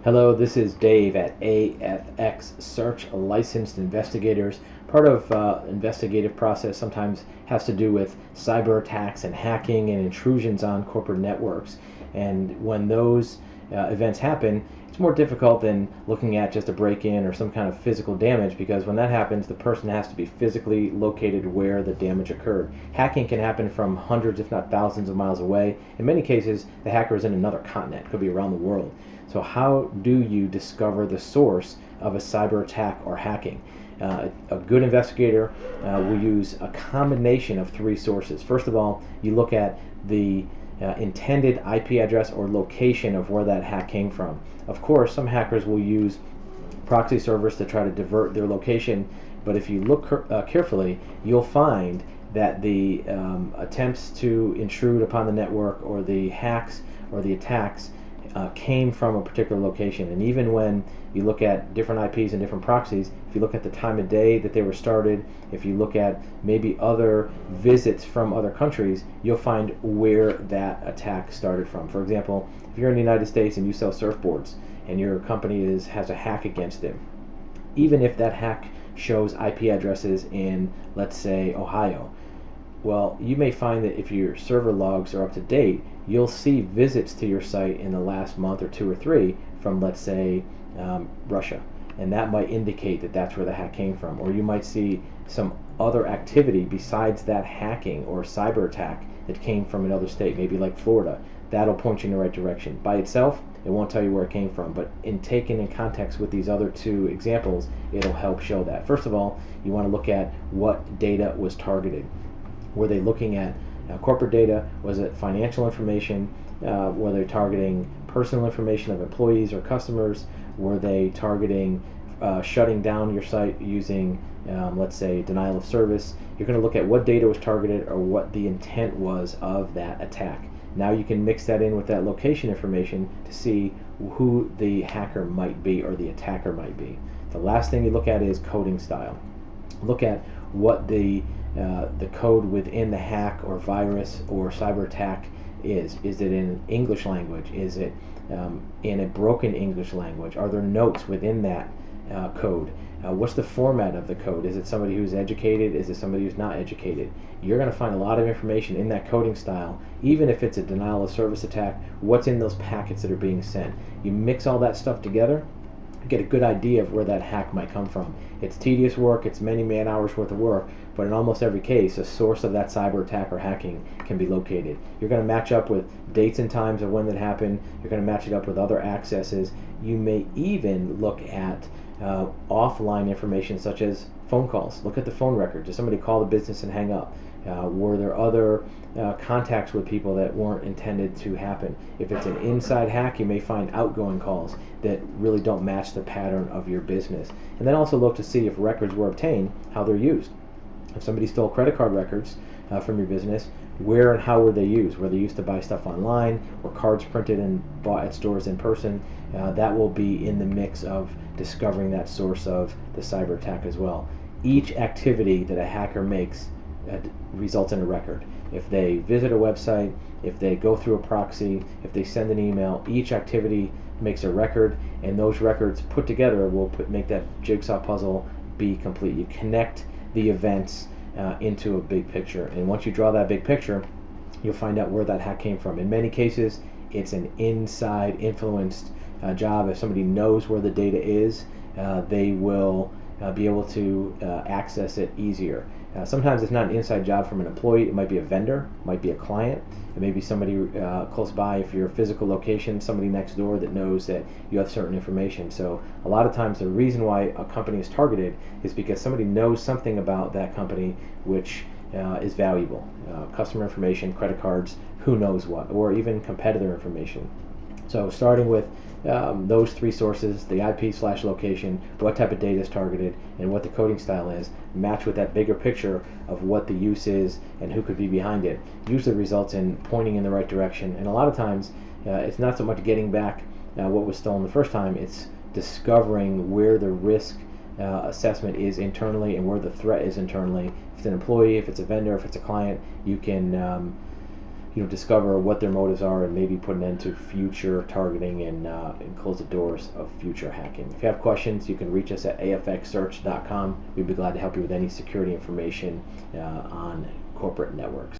Hello, this is Dave at AFX Search Licensed Investigators. Part of investigative process sometimes has to do with cyber attacks and hacking and intrusions on corporate networks. And when those events happen, it's more difficult than looking at just a break-in or some kind of physical damage, because when that happens, the person has to be physically located where the damage occurred. Hacking can happen from hundreds, if not thousands of miles away. In many cases, the hacker is in another continent, could be around the world. So how do you discover the source of a cyber attack or hacking? A good investigator will use a combination of three sources. First of all, you look at the intended IP address or location of where that hack came from. Of course, some hackers will use proxy servers to try to divert their location, but if you look carefully, you'll find that the attempts to intrude upon the network, or the hacks or the attacks, came from a particular location. And even when you look at different IPs and different proxies, if you look at the time of day that they were started, if you look at maybe other visits from other countries, you'll find where that attack started from. For example, if you're in the United States and you sell surfboards and your company has a hack against it, even if that hack shows IP addresses in, let's say, Ohio, well, you may find that if your server logs are up to date, you'll see visits to your site in the last month or two or three from, let's say, Russia. And that might indicate that that's where the hack came from. Or you might see some other activity besides that hacking or cyber attack that came from another state, maybe like Florida. That'll point you in the right direction. By itself, it won't tell you where it came from, but in taken in context with these other two examples, it'll help show that. First of all, you want to look at what data was targeted. Were they looking at corporate data? Was it financial information? Were they targeting personal information of employees or customers? Were they targeting shutting down your site using, let's say, denial of service? You're going to look at what data was targeted or what the intent was of that attack. Now you can mix that in with that location information to see who the hacker might be or the attacker might be. The last thing you look at is coding style. Look at what the code within the hack or virus or cyber attack is. Is it in English language? Is it in a broken English language? Are there notes within that code? What's the format of the code? Is it somebody who's educated? Is it somebody who's not educated? You're going to find a lot of information in that coding style, even if it's a denial of service attack. What's in those packets that are being sent? You mix all that stuff together, get a good idea of where that hack might come from. It's tedious work, it's many man hours worth of work, but in almost every case, a source of that cyber attack or hacking can be located. You're going to match up with dates and times of when that happened. You're going to match it up with other accesses. You may even look at offline information such as phone calls. Look at the phone record. Did somebody call the business and hang up? Were there other contacts with people that weren't intended to happen? If it's an inside hack, you may find outgoing calls that really don't match the pattern of your business. And then also look to see if records were obtained, how they're used. If somebody stole credit card records from your business, where and how were they used? Were they used to buy stuff online? Were cards printed and bought at stores in person? That will be in the mix of discovering that source of the cyber attack as well. Each activity that a hacker makes results in a record. If they visit a website, if they go through a proxy, if they send an email, each activity makes a record, and those records put together will make that jigsaw puzzle be complete. You connect the events into a big picture, and once you draw that big picture, you'll find out where that hack came from. In many cases, it's an inside influenced job. If somebody knows where the data is, they will be able to access it easier. Sometimes it's not an inside job from an employee. It might be a vendor, it might be a client, it may be somebody close by. If you're a physical location, somebody next door that knows that you have certain information. So a lot of times the reason why a company is targeted is because somebody knows something about that company which is valuable. Customer information, credit cards, who knows what, or even competitor information. So starting with those three sources, the IP/location, what type of data is targeted, and what the coding style is, match with that bigger picture of what the use is and who could be behind it, usually results in pointing in the right direction. And a lot of times, it's not so much getting back what was stolen the first time, it's discovering where the risk assessment is internally and where the threat is internally. If it's an employee, if it's a vendor, if it's a client, you can discover what their motives are and maybe put an end to future targeting and close the doors of future hacking. If you have questions, you can reach us at afxsearch.com. We'd be glad to help you with any security information on corporate networks.